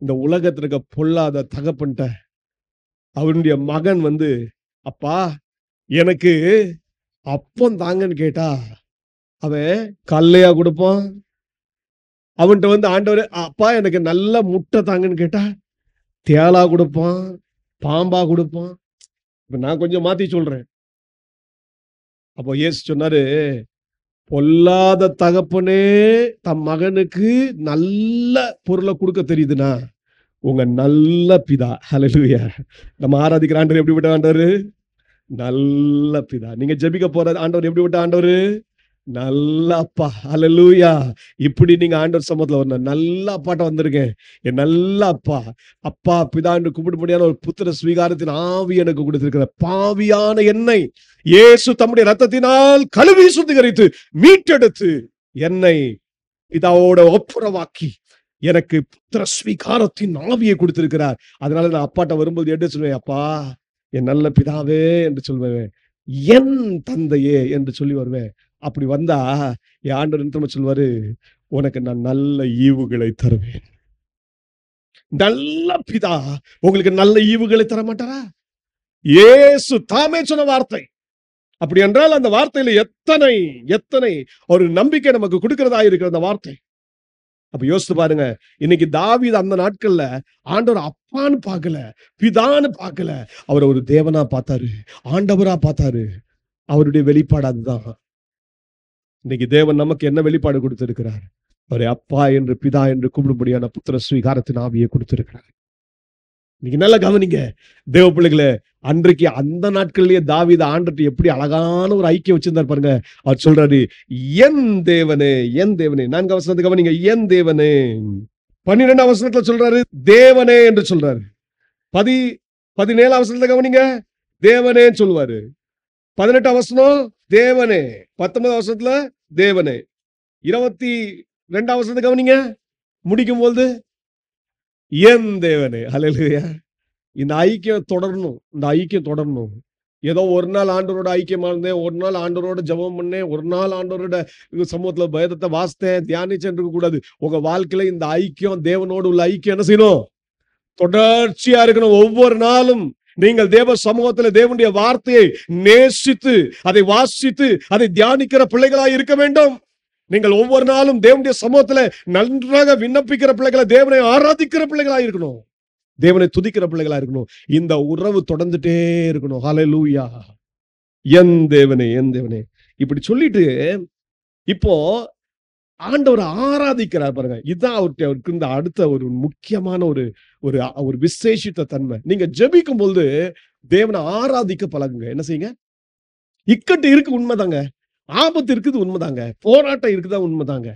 இந்த உலகத்துல இருக்க பொல்லாத தகப்பன்ட்ட அவனுடைய மகன் அப்பா எனக்கு அப்பம் தாங்கன்னு கேட்டா அவன் கல்லையா கொடுப்பான். அவன்கிட்ட ஆண்டவர் அப்பா எனக்கு நல்ல முட்டை தாங்கன்னு கேட்டா தேளா கொடுப்பான், பாம்பா கொடுப்பான். இப்ப நான் கொஞ்சம் மாத்தி சொல்றேன். அப்போ இயேசு சொன்னாரு, பொல்லாத தகப்பனே தம் மகனுக்கு நல்ல பொருளை கொடுக்க தெரியுதுன்னா உங்க நல்ல பிதா. ஹல்லேலூயா. நம்ம ஆராதிக்கிற ஆண்டவர் எப்படிப்பட்ட ஆண்டவர்? நல்ல பிதா. நீங்க ஜெபிக்க போற ஆண்டவர் எப்படிப்பட்ட ஆண்டவர்? நல்ல அப்பா, ஹல்லேலூயா. இப்படி நீங்க ஆண்டவர் சமூகத்துல வரணும். நல்ல அப்பாட்ட வந்திருக்கேன். என் நல்ல அப்பா, அப்பா பிதா என்று கூப்பிடும்படியான ஒரு புத்திர ஸ்வீகாரத்தின் ஆவி எனக்கு கொடுத்திருக்கிற பாவியான என்னை இயேசு தம்முடைய ரத்தத்தினால் கழுவி சுத்திகரித்து மீட்டெடுத்து என்னை பிதாவோட ஒப்புரவாக்கி எனக்கு புத்திர ஸ்வீகாரத்தின் ஆவியை கொடுத்திருக்கிறார். அதனால நான் அப்பாட்ட வரும்போது என்ன சொல்லுவேன்? அப்பா, என் நல்ல பிதாவே என்று சொல்வேன். என் தந்தையே என்று சொல்லி வருவேன். அப்படி வந்தா என் ஆண்டவர் என்ன தெரியுமா சொல்வாரு? உனக்கு நான் நல்ல ஈவுகளை தருவேன். நல்ல பிதா உங்களுக்கு நல்ல ஈவுகளை தர மாட்டாரா? இயேசு தாமே சொன்ன வார்த்தை. அப்படி என்றால் அந்த வார்த்தையில எத்தனை எத்தனை ஒரு நம்பிக்கை நமக்கு கொடுக்கிறதா இருக்கிற அந்த வார்த்தை. அப்ப யோசித்து பாருங்க. இன்னைக்கு தாவீது அந்த நாட்கள்ல ஆண்டவர் அப்பான்னு பார்க்கல, பிதான்னு பார்க்கல, அவரை ஒரு தேவனா பார்த்தாரு, ஆண்டவரா பார்த்தாரு. அவருடைய வெளிப்பாடு அதுதான். இன்னைக்கு தேவன் நமக்கு என்ன வெளிப்பாடு கொடுத்திருக்கிறார்? அவரை அப்பா என்று பிதா என்று கூப்பிடும்படியான புத்திர ஸ்வீகாரத்தின் ஆவியை கொடுத்திருக்கிறார். நீங்க நல்லா கவனிங்க தேவ பிள்ளைகளே. அன்றைக்கு அந்த நாட்கள்லயே தாவீது ஆண்டவர்ட்ட எப்படி அழகான ஒரு ஐக்கியம் வச்சிருந்தார் பாருங்க. அவர் சொல்றாரு, என் தேவனே, என் தேவனே. 4 வசனத்தை கவனிங்க. என் தேவனே. 12 வசனத்துல சொல்றாரு தேவனே என்று சொல்றாரு. 17 வசனத்தை கவனிங்க, தேவனே சொல்லுவாரு. 18 வசனம் தேவனே. 19 வசனத்துல தேவனே. 22 வசனத்தை கவனிங்க, முடிக்கும் போது என் தேவனே. ஹல்லேலூயா. இந்த ஐக்கியம் தொடரணும். இந்த ஐக்கியம் தொடரணும். ஏதோ ஒரு நாள் ஆண்டவரோட ஐக்கியமா இருந்தேன், ஒரு நாள் ஆண்டவரோட ஜெபம் பண்ணேன், ஒரு நாள் ஆண்டவரோட சமூகத்துல வேதத்தை வாசித்தேன், தியானிச்சேன் இருக்க கூடாது. உங்க வாழ்க்கையில இந்த ஐக்கியம், தேவனோடு உள்ள ஐக்கியம் என்ன செய்யணும்? தொடர்ச்சியா இருக்கணும். ஒவ்வொரு நாளும் நீங்கள் தேவ சமூகத்துல தேவனுடைய வார்த்தையை நேசித்து அதை வாசித்து அதை தியானிக்கிற பிள்ளைகளாய் இருக்க வேண்டும். நீங்கள் ஒவ்வொரு நாளும் தேவனுடைய சமூகத்துல நன்றாக விண்ணப்பிக்கிற பிள்ளைகளை, தேவனை ஆராதிக்கிற பிள்ளைகளாய் இருக்கணும், தேவனை துதிக்கிற பிள்ளைகளா இருக்கணும். இந்த உறவு தொடர்ந்துட்டே இருக்கணும். ஹல்லேலூயா. என் தேவனே, என் தேவனே. இப்படி சொல்லிட்டு இப்போ ஆண்டவரை ஆராதிக்கிறார் பாருங்க. இதுதான் அவருக்கு இந்த அடுத்த ஒரு முக்கியமான ஒரு ஒரு விசேஷித்த தன்மை. நீங்க ஜெபிக்கும் பொழுது தேவனை ஆராதிக்க பழகுங்க. என்ன செய்யுங்க? இக்கட்டு இருக்கு, உண்மைதாங்க. ஆபத்து இருக்குது, உண்மைதாங்க. போராட்டம் இருக்குதா, உண்மைதாங்க.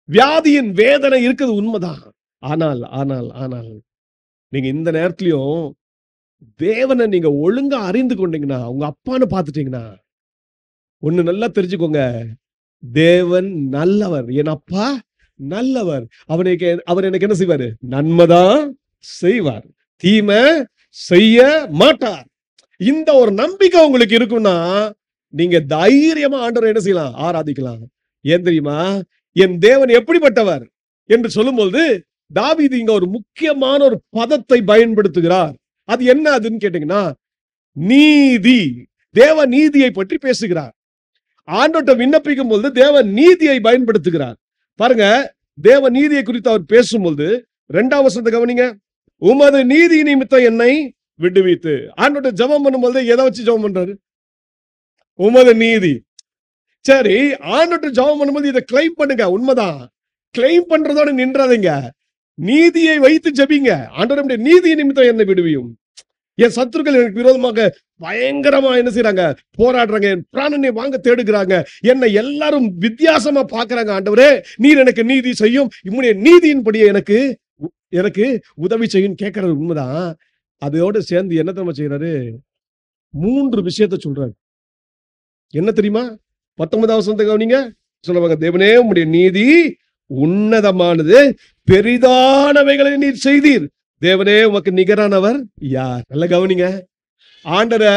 வியாதியின் வேதனை இருக்குது, உண்மைதான். ஆனால் ஆனால் ஆனால் நீங்க இந்த நேரத்திலையும் தேவனை நீங்க ஒழுங்கா அறிந்து கொண்டீங்கன்னா, உங்க அப்பான்னு பார்த்துட்டீங்கன்னா, ஒண்ணு நல்லா தெரிஞ்சுக்கோங்க. தேவன் நல்லவர். என் அப்பா நல்லவர். அவர் எனக்கு என்ன செய்வாரு? நன்மைதான் செய்வார், தீமை செய்ய மாட்டார். இந்த ஒரு நம்பிக்கை உங்களுக்கு இருக்குன்னா நீங்க தைரியமா ஆண்டவரை என்ன செய்யலாம்? ஆராதிக்கலாம். ஏன் தெரியுமா? என் தேவன் எப்படிப்பட்டவர் என்று சொல்லும்போது தாவீது இங்க ஒரு முக்கியமான ஒரு பதத்தை பயன்படுத்துகிறார். அது என்ன அதுன்னு கேட்டீங்கன்னா, நீதி. தேவ நீதியை பற்றி பேசுகிறார். ஆண்டவர்ட்ட விண்ணப்பிக்கும் பொழுது தேவ நீதியை பயன்படுத்துகிறார். பாருங்க, தேவ நீதியை குறித்து அவர் பேசும்போது 2 வசனத்தை கவனிங்க. உமது நீதி நிமித்தம் என்னை விடுவித்து. ஆண்டவர்ட்ட ஜெபம் பண்ணும்போது எதை வச்சு ஜெபம் பண்றாரு? உமது நீதி. சரி, ஆண்டவர்ட்ட ஜெபம் பண்ணும்போது இதை கிளைம் பண்ணுங்க, உண்மைதான். கிளைம் பண்றதோட நின்றாதீங்க. நீதியை வைத்து ஜெபிங்க. ஆண்டவருடைய நீதி நிமித்தம் என்னை விடுவியும். என் சத்துருக்கள் எனக்கு விரோதமாக பயங்கரமா என்ன செய்யறாங்க? போராடுறாங்க. என் பிராணனை வாங்க தேடுகிறாங்க. என்னை எல்லாரும் வித்தியாசமா பாக்குறாங்க. ஆண்டவரே, நீர் எனக்கு நீதி செய்யும், உம்முடைய நீதியின்படியே எனக்கு எனக்கு உதவி செய்யும் கேட்கறது உண்மைதான். அதோட சேர்ந்து என்ன தெரியுமா செய்யறாரு? 3 விஷயத்தை சொல்றாரு. என்ன தெரியுமா? 19 வசனத்தை கவனிங்க. சொல்லுவாங்க, தேவனே உம்முடைய நீதி உன்னதமானது, பெரிதானவைகளை நீர் செய்தீர். தேவனே உமக்கு நிகரானவர் யார்? நல்ல கவனிங்க. ஆண்டவரை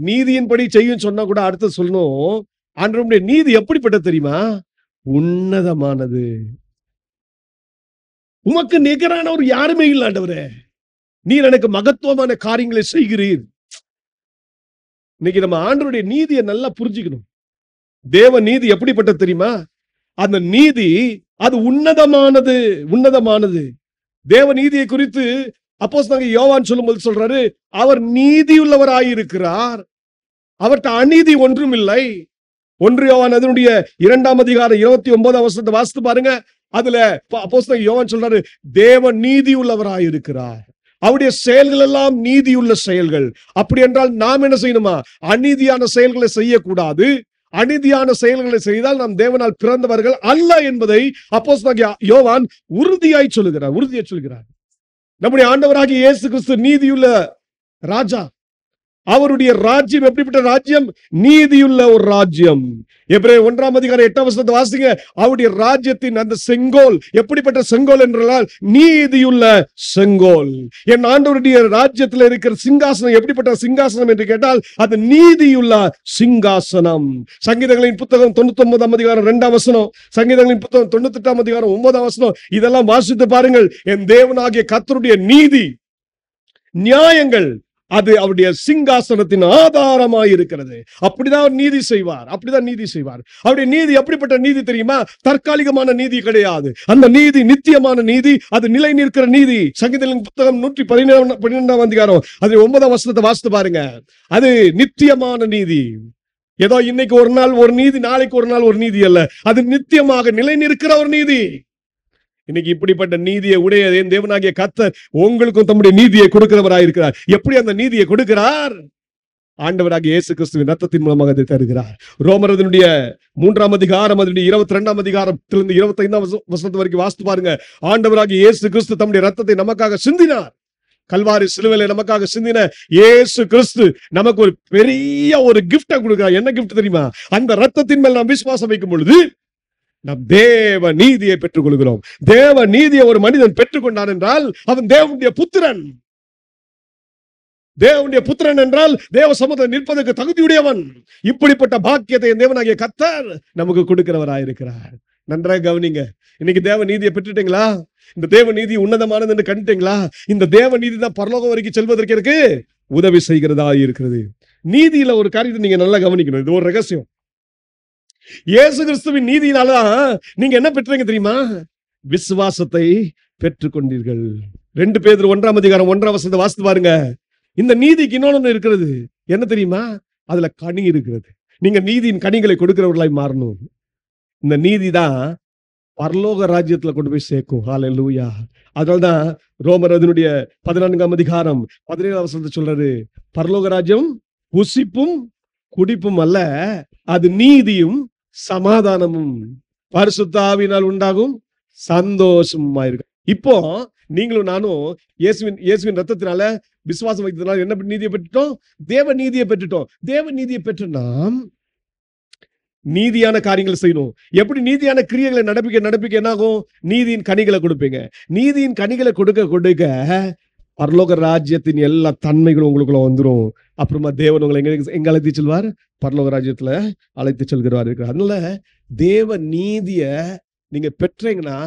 நீதியின்படி செய்யும் சொன்னா கூட அடுத்து சொல்லணும், ஆண்டவருடைய நீதி எப்படிப்பட்டது தெரியுமா? உன்னதமானது. உமக்கு நிகரானவர் யாருமே இல்லை ஆண்டவரே. நீர் எனக்கு மகத்துவமான காரியங்களை செய்கிறீர். இன்னைக்கு நம்ம ஆண்டவருடைய நீதியை நல்லா புரிஞ்சுக்கணும். தேவ நீதி எப்படிப்பட்டது தெரியுமா? அந்த நீதி அது உன்னதமானது, உன்னதமானது. தேவ நீதியை குறித்து அப்போஸ்தலனாகிய யோவான் சொல்லும்போது சொல்றாரு, அவர் நீதியுள்ளவராயிருக்கிறார், அவர்ட்ட அநீதி ஒன்றும் இல்லை. 1 யோவான் அதனுடைய 2ஆம் அதிகாரம் 29ஆம் வசனத்தை வாசித்து பாருங்க. அதுல அப்போஸ்தலனாகிய யோவான் சொல்றாரு, தேவன் நீதியுள்ளவராயிருக்கிறார், அவருடைய செயல்கள் எல்லாம் நீதியுள்ள செயல்கள். அப்படி என்றால் நாம் என்ன செய்யணுமா? அநீதியான செயல்களை செய்யக்கூடாது. அநீதியான செயல்களை செய்தால் நாம் தேவனால் பிறந்தவர்கள் அல்ல என்பதை அப்போஸ்தலனாகிய யோவான் உறுதியாய் சொல்லுகிறார். நம்முடைய ஆண்டவராகிய இயேசு கிறிஸ்து நீதியுள்ள ராஜா. அவருடைய ராஜ்யம் எப்படிப்பட்ட ராஜ்யம்? நீதியுள்ள ஒரு ராஜ்யம். எபிரேயர் 1:8 வாசிங்க. அவருடைய ராஜ்யத்தின் அந்த செங்கோல் எப்படிப்பட்ட செங்கோல் என்றால் நீதியுள்ள செங்கோல். என் ஆண்டவருடைய ராஜ்யத்தில் இருக்கிற சிங்காசனம் எப்படிப்பட்ட சிங்காசனம் என்று கேட்டால் அது நீதியுள்ள சிங்காசனம். சங்கீதங்களின் புத்தகம் 99:2 சங்கீதங்களின் புத்தகம் 98:9 இதெல்லாம் வாசித்து பாருங்கள். என் தேவனாகிய கர்த்தருடைய நீதி நியாயங்கள் அது அவருடைய சிங்காசனத்தின் ஆதாரமாய் இருக்கிறது. அப்படிதான் அவர் நீதி செய்வார். அவருடைய நீதி எப்படிப்பட்ட நீதி தெரியுமா? தற்காலிகமான நீதி கிடையாது. அந்த நீதி நித்தியமான நீதி, அது நிலை நிற்கிற நீதி. சங்கீதங்களின் புத்தகம் 112 அது 9 வாசித்து பாருங்க. அது நித்தியமான நீதி. ஏதோ இன்னைக்கு ஒரு நாள் ஒரு நீதி, நாளைக்கு ஒரு நாள் ஒரு நீதி அல்ல. அது நித்தியமாக நிலை நிற்கிற ஒரு நீதி. இன்னைக்கு இப்படிப்பட்ட நீதியை உடைய தேவனாகிய கர்த்தர் உங்களுக்கும் தம்முடைய நீதியை கொடுக்கிறவராயிருக்கிறார். எப்படி அந்த நீதியை கொடுக்கிறார்? ஆண்டவராகிய இயேசு கிறிஸ்துவின் ரத்தத்தின் மூலமாக அதை தருகிறார். ரோமரனுடைய 3:22 அதிகாரத்திலிருந்து 25 வரைக்கும் வாசித்து பாருங்க. ஆண்டவராகிய இயேசு கிறிஸ்து தம்முடைய ரத்தத்தை நமக்காக சிந்தினார். கல்வாரி சிலுவையிலே நமக்காக சிந்தின இயேசு கிறிஸ்து நமக்கு ஒரு பெரிய ஒரு கிஃப்டை கொடுக்கிறார். என்ன கிஃப்ட் தெரியுமா? அந்த ரத்தத்தின் மேல் நாம் விசுவாசம் வைக்கும் பொழுது நாம் தேவ நீதியை பெற்றுக் கொள்கிறோம். தேவ நீதியை ஒரு மனிதன் பெற்றுக்கொண்டான் என்றால் அவன் தேவனுடைய புத்திரன். தேவனுடைய புத்திரன் என்றால் தேவ சமூகத்தில் நிற்பதற்கு தகுதியுடையவன். இப்படிப்பட்ட பாக்கியத்தை தேவனாகிய கர்த்தர் நமக்கு கொடுக்கிறவராயிருக்கிறார். நன்றாக கவனிங்க. இன்னைக்கு தேவ நீதியை பெற்றுட்டீங்களா? இந்த தேவ நீதி உன்னதமானது என்று கண்டுட்டீங்களா? இந்த தேவ நீதி தான் பரலோகம் வரைக்கும் செல்வதற்கு எனக்கு உதவி செய்கிறதா இருக்கிறது. நீதியில ஒரு காரியத்தை நீங்க நல்லா கவனிக்கணும். இது ஒரு ரகசியம். இயேசு கிறிஸ்துவின் நீதியினால நீங்க என்ன பெற்றீங்க தெரியுமா? விசுவாசத்தை பெற்றுக் கொண்டீர்கள். 2 பேதுரு 1:1 வாசித்து பாருங்க. இந்த நீதிக்கு இன்னொன்னு இருக்கிறது. என்ன தெரியுமா? அதுல கனி இருக்கிறது. நீங்க நீதியின் கனிகளை கொடுக்கிறவர்களாய் மாறணும். இந்த நீதி தான் பரலோக ராஜ்யத்துல கொண்டு போய் சேர்க்கும். ஹல்லேலூயா. அதனால்தான் ரோமர் 14:17 சொல்றாரு, பரலோக ராஜ்யம் புசிப்பும் குடிப்பும் அல்ல, அது நீதியும் சமாதானமும் பரிசுத்த ஆவியினால் உண்டாகும் சந்தோஷமா இருக்கு. இப்போ நீங்களும் நானும் இயேசுவின் ரத்தத்தினால விசுவாசம் வைத்ததுனால என்ன நீதியை பெற்றுட்டோம்? தேவ நீதியை பெற்றுட்டோம். தேவ நீதியை பெற்று நாம் நீதியான காரியங்களை செய்யணும். எப்படி நீதியான கிரியைகளை நடப்பிக்க என்னாகும்? நீதியின் கனிகளை கொடுப்பீங்க. நீதியின் கனிகளை கொடுக்க பரலோக ராஜ்யத்தின் எல்லா தன்மைகளும் உங்களுக்குள்ள வந்துடும். அப்புறமா தேவன் உங்களை எங்க அழைத்து செல்வார்? பரலோக ராஜ்யத்துல அழைத்து செல்கிறார். அதனால தேவ நீதிய நீங்க பெற்றீங்கன்னா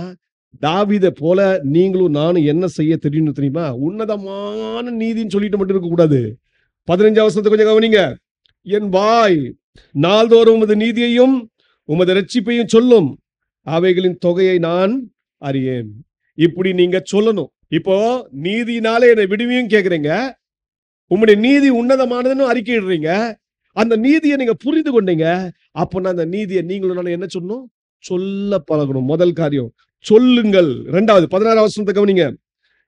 தாவீதை போல நீங்களும் நானும் என்ன செய்ய தெரியும் தெரியுமா? உன்னதமான நீதின்னு சொல்லிட்டு மட்டும் இருக்க கூடாது. 15 கொஞ்சம் கவனிங்க. என் வாய் நாள்தோறும் உமது நீதியையும் உமது இரட்சிப்பையும் சொல்லும், அவைகளின் தொகையை நான் அறியேன். இப்படி நீங்க சொல்லணும். இப்போ நீதினாலே என்னை விடுவியும் கேக்குறீங்க, உம்முடைய நீதி உன்னதமானதுன்னு அறிக்கையிடுறீங்க. அந்த நீதியை நீங்க புரிந்து கொண்டீங்க. அப்ப அந்த நீதியை நீங்களும் நான் என்ன சொல்லணும்? சொல்ல பழகணும். முதல் காரியம் சொல்லுங்கள். 2வது 16 கவனிங்க.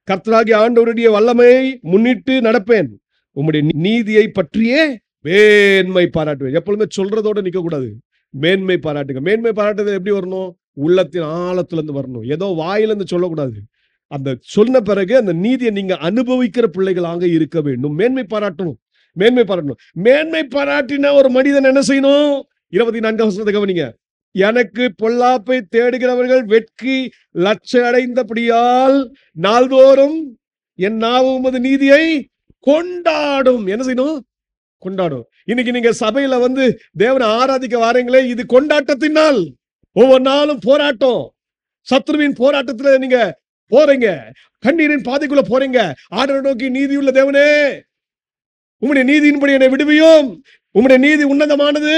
கர்த்தராகிய ஆண்டவருடைய வல்லமையை முன்னிட்டு நடப்பேன், உம்முடைய நீதியை பற்றியே மேன்மை பாராட்டுவேன். எப்பொழுதுமே சொல்றதோட நிக்க கூடாது. மேன்மை பாராட்டுங்க. மேன்மை பாராட்டுறது எப்படி வரணும்? உள்ளத்தின் ஆழத்துல இருந்து வரணும். ஏதோ வாயில இருந்து சொல்லக்கூடாது. அந்த சொன்ன பிறகு அந்த நீதியை நீங்க அனுபவிக்கிற பிள்ளைகளாக இருக்க வேண்டும். மேன்மை பாராட்டணும். மேன்மை பாராட்டின ஒரு மனிதன் என்ன செய்யணும்? 24 கவனிங்க. எனக்கு பொல்லாப்பை தேடுகிறவர்கள் வெட்கி லட்சை அடைந்தபடியால் நாள்தோறும் என் நாவு உமது நீதியை கொண்டாடும். என்ன செய்யணும்? கொண்டாடும். இன்னைக்கு நீங்க சபையில தேவனை ஆராதிக்க வாரீங்களே, இது கொண்டாட்டத்தின் நாள். ஒவ்வொரு நாளும் போராட்டம். சத்ருவின் போராட்டத்துல நீங்க போறீங்க. கண்ணீரின் பாதைக்குள்ள போறீங்க. ஆண்டவரை நோக்கி, நீதியுள்ள தேவனே, உம்முடைய நீதியின்படி என்னை விடுவியும், உம்முடைய நீதி உன்னதமானது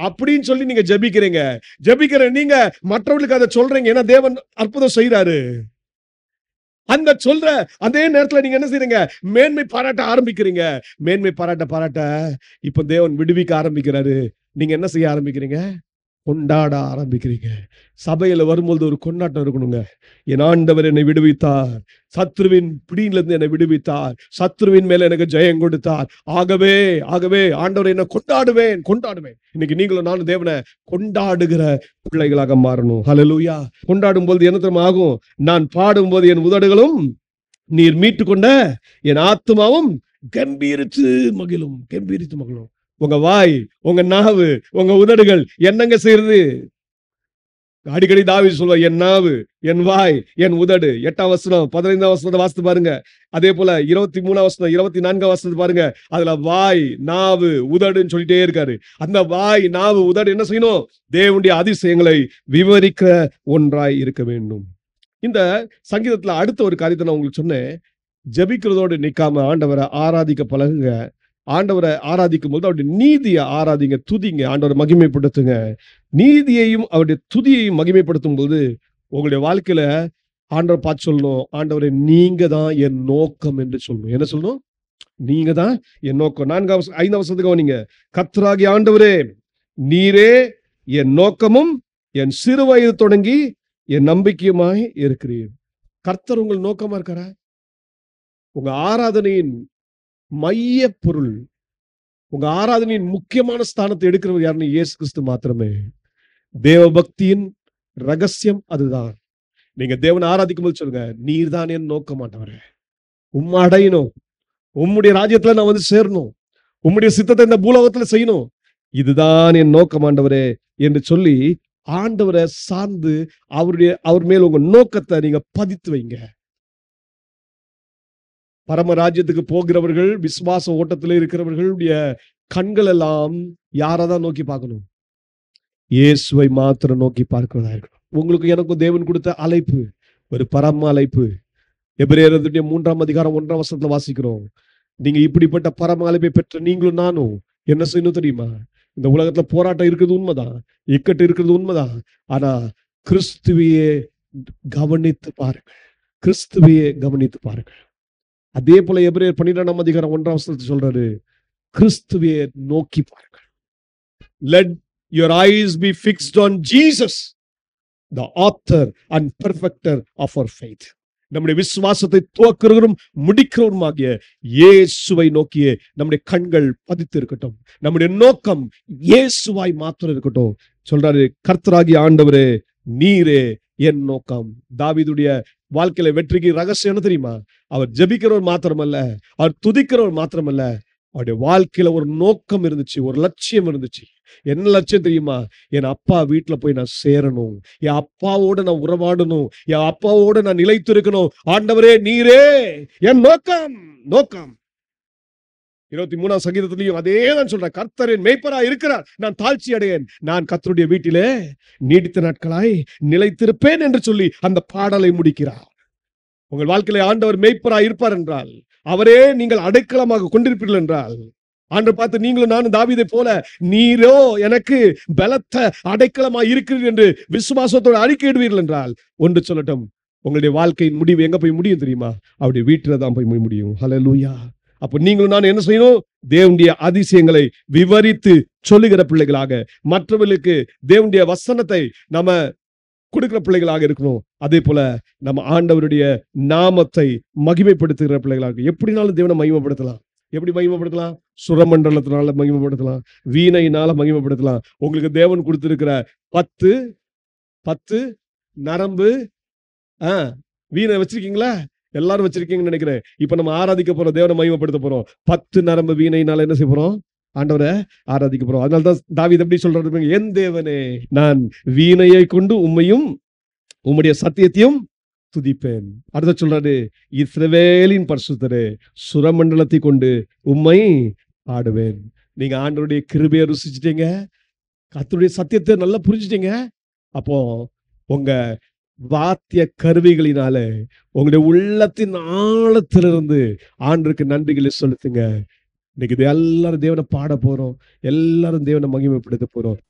அப்படின்னு சொல்லி நீங்க ஜெபிக்கிற நீங்க மற்றவர்களுக்கு அதை சொல்றீங்க. ஏன்னா தேவன் அற்புதம் செய்யறாரு. அந்த சொல்ற அதே நேரத்துல நீங்க என்ன செய்றீங்க? மேன்மை பாராட்ட ஆரம்பிக்கிறீங்க. மேன்மை பாராட்ட இப்ப தேவன் விடுவிக்க ஆரம்பிக்கிறாரு. நீங்க என்ன செய்ய ஆரம்பிக்கிறீங்க? கொண்டாட ஆரம்பிக்கிறீங்க. சபையில வரும்போது ஒரு கொண்டாட்டம் இருக்கணுங்க. என் ஆண்டவர் என்னை விடுவித்தார், சத்ருவின் பிடியிலிருந்து என்னை விடுவித்தார், சத்ருவின் மேல எனக்கு ஜெயம் கொடுத்தார். ஆகவே ஆகவே ஆண்டவர் என்ன கொண்டாடுவேன் கொண்டாடுவேன். இன்னைக்கு நீங்களும் நானும் தேவனை கொண்டாடுகிற பிள்ளைகளாக மாறணும். ஹல்லேலூயா. கொண்டாடும் போது என்ன தெரியுமா ஆகும்? நான் பாடும்போது என் உதடுகளும் நீர் மீட்டு கொண்ட என் ஆத்துமாவும் கம்பீரித்து மகிழும். கம்பீரித்து மகிழும். உங்க வாய், உங்க நாவு, உங்க உதடுகள் என்னங்க செய்யுது? அடிக்கடி தாவீது சொல்வார், என் நாவு, என் வாய், என் உதடு. 8ஆம் வசனம் 15ஆம் வசனத்தை வாசித்து பாருங்க. அதே போல 23ஆம் வசனம் 24ஆம் வசனத்தை பாருங்க. அதுல வாய், நாவு, உதடுன்னு சொல்லிட்டே இருக்காரு. அந்த வாய், நாவு, உதடு என்ன செய்யணும்? தேவனுடைய அதிசயங்களை விவரிக்க ஒன்றாய் இருக்க வேண்டும். இந்த சங்கீதத்துல அடுத்த ஒரு காரியத்தை நான் உங்களுக்கு சொன்னேன். ஜெபிக்கிறதோடு நிக்காம ஆண்டவரை ஆராதிக்க பழகுங்க. ஆண்டவரை ஆராதிக்கும் போது அவருடைய நீதியை ஆராதிங்க, துதிங்க, ஆண்டவரை மகிமைப்படுத்துங்க. நீதியையும் அவருடைய துதியையும் மகிமைப்படுத்தும் போது உங்களுடைய வாழ்க்கையில ஆண்டவர் பார்த்து சொல்லணும், ஆண்டவரை நீங்க தான் என் நோக்கம் என்று சொல்லணும். என்ன சொல்லணும்? நீங்க தான் என் நோக்கம். 5ஆம் வசனத்துக்கு கவனிங்க. கர்த்தராகிய ஆண்டவரே, நீரே என் நோக்கமும் என் சிறு வயது தொடங்கி என் நம்பிக்கையுமாய் இருக்கிறீர். கர்த்தர் உங்கள் நோக்கமா இருக்காரா? உங்க ஆராதனையின் மைய பொருள், உங்க ஆராதனையின் முக்கியமான ஸ்தானத்தை எடுக்கிறவர் யாருன்னு இயேசு கிறிஸ்து மாத்திரமே. தேவ பக்தியின் ரகசியம் அதுதான். நீங்க தேவனை ஆராதிக்கும் போது சொல்லுங்க, நீர் தான் என் நோக்கம் ஆண்டவரே. உம்மை அடையணும், உம்முடைய ராஜ்யத்துல நான் வந்து சேரணும், உம்முடைய சித்தத்தை இந்த பூலோகத்துல செய்யணும், இதுதான் என் நோக்கம் ஆண்டவரே என்று சொல்லி ஆண்டவரை சார்ந்து அவர் மேல் உங்க நோக்கத்தை நீங்க பதித்து வைங்க. பரம ராஜ்யத்துக்கு போகிறவர்கள், விசுவாச ஓட்டத்தில் இருக்கிறவர்களுடைய கண்கள் எல்லாம் யாரதான் நோக்கி பார்க்கணும்? இயேசுவை மாத்திரம் நோக்கி பார்க்கிறதா இருக்கணும். உங்களுக்கு எனக்கும் தேவன் கொடுத்த அழைப்பு ஒரு பரம அழைப்பு. எபிரேயர் 3ஆம் அதிகாரம் 1ஆம் வசனத்துல வாசிக்கிறோம். நீங்க இப்படிப்பட்ட பரம அழைப்பை பெற்ற நீங்களும் நானும் என்ன செய்யணும் தெரியுமா? இந்த உலகத்துல போராட்டம் இருக்கிறது உண்மைதான், இக்கட்டு இருக்கிறது உண்மைதான். ஆனா கிறிஸ்துவையே கவனித்து பாருங்கள், கிறிஸ்துவையே கவனித்து பாருங்கள். அதே போல எபிரேயர் 12ஆம் அதிகாரம் 1ஆம் வசனத்தை சொல்றாரு, கிறிஸ்துவையே நோக்கி பாருங்கள். Let your eyes be fixed on Jesus, the author and perfecter of our faith. நம்முடைய விசுவாசத்தை துவக்குறவரும் முடிக்கிறவருமாகிய இயேசுவை நோக்கியே நம்முடைய கண்கள் பதித்து இருக்கட்டும். நம்முடைய நோக்கம் இயேசுவாய் மாத்திரம் இருக்கட்டும். சொல்றாரு, கர்த்தராகிய ஆண்டவரே, நீரே என் நோக்கம். தாவீதுடைய வாழ்க்கையில வெற்றிக்கு ரகசியம் என்ன தெரியுமா? அவர் ஜெபிக்கிறவர் மாத்திரமல்ல, அவர் துதிக்கிறவர் மாத்திரமல்ல, அவருடைய வாழ்க்கையில ஒரு நோக்கம் இருந்துச்சு, ஒரு லட்சியம் இருந்துச்சு. என்ன லட்சியம் தெரியுமா? என் அப்பா வீட்டுல போய் நான் சேரணும், என் அப்பாவோட நான் உறவாடணும், என் அப்பாவோட நான் நிலைத்து இருக்கணும். ஆண்டவரே, நீரே என் நோக்கம். நோக்கம் 23ஆம் சங்கீதத்திலையும் அதே தான் சொல்றேன். கர்த்தரின் மேய்ப்பரா இருக்கிறார், நான் தாழ்ச்சி அடையேன், நான் கர்த்தருடைய வீட்டிலே நீடித்த நாட்களாய் நிலைத்திருப்பேன் என்று சொல்லி அந்த பாடலை முடிக்கிறார். உங்கள் வாழ்க்கையில ஆண்டவர் மேய்ப்பரா இருப்பார் என்றால், அவரே நீங்கள் அடைக்கலமாக கொண்டிருப்பீர்கள் என்றால், ஆண்டவர் பார்த்து நீங்களும் நானும் தாவீதை போல நீரோ எனக்கு பலத்த அடைக்கலமா இருக்கிறீர் என்று விசுவாசத்தோடு அறிக்கையிடுவீர்கள் என்றால், ஒன்று சொல்லட்டும், உங்களுடைய வாழ்க்கையின் முடிவு எங்க போய் முடியும் தெரியுமா? அவருடைய வீட்டில தான் போய் முடியும். ஹல்லேலூயா. அப்ப நீங்களும் நான் என்ன செய்யணும்? தேவனுடைய அதிசயங்களை விவரித்து சொல்லுகிற பிள்ளைகளாக, மற்றவர்களுக்கு தேவனுடைய வசனத்தை நம்ம கொடுக்கிற பிள்ளைகளாக இருக்கணும். அதே போல நம்ம ஆண்டவருடைய நாமத்தை மகிமைப்படுத்துகிற பிள்ளைகளாக. எப்படினாலும் தேவனை மகிமைப்படுத்தலாம். எப்படி மகிமைப்படுத்தலாம்? சுரமண்டலத்தினால மகிமைப்படுத்தலாம், வீணையினால மகிமைப்படுத்தலாம். உங்களுக்கு தேவன் கொடுத்திருக்கிற 10 நரம்பு வீணை வச்சிருக்கீங்களா? எல்லாரும் வச்சிருக்கீங்கன்னு நினைக்கிறேன். இப்ப நம்ம ஆராதிக்க போறோம், தேவனை மகிமைப்படுத்த போறோம். 10 நரம்பு வீணையினால என்ன செய்ய போறோம்? ஆண்டவரை ஆராதிக்க போறோம். அதனால்தான் தாவீது எப்படி சொல்றாரு? என் தேவனே, நான் வீணையை கொண்டு உம்மையும் உம்முடைய சத்தியத்தையும் துதிப்பேன். அடுத்த சொல்றாரு, இஸ்ரவேலின் பரிசுத்தரே, சுரமண்டலத்தை கொண்டு உம்மை ஆடுவேன். நீங்க ஆண்டவருடைய கிருபையை ருசிச்சிட்டீங்க, கர்த்தருடைய சத்தியத்தை நல்லா புரிஞ்சிட்டீங்க. அப்போ உங்க வாத்திய கருவிகளினால உங்களுடைய உள்ளத்தின் ஆழத்திலிருந்து ஆண்டவருக்கு நன்றிகளை செலுத்துங்க. இன்னைக்கு எல்லாரும் தேவனை பாட போறோம், எல்லாரும் தேவனை மகிமைப்படுத்த போறோம்.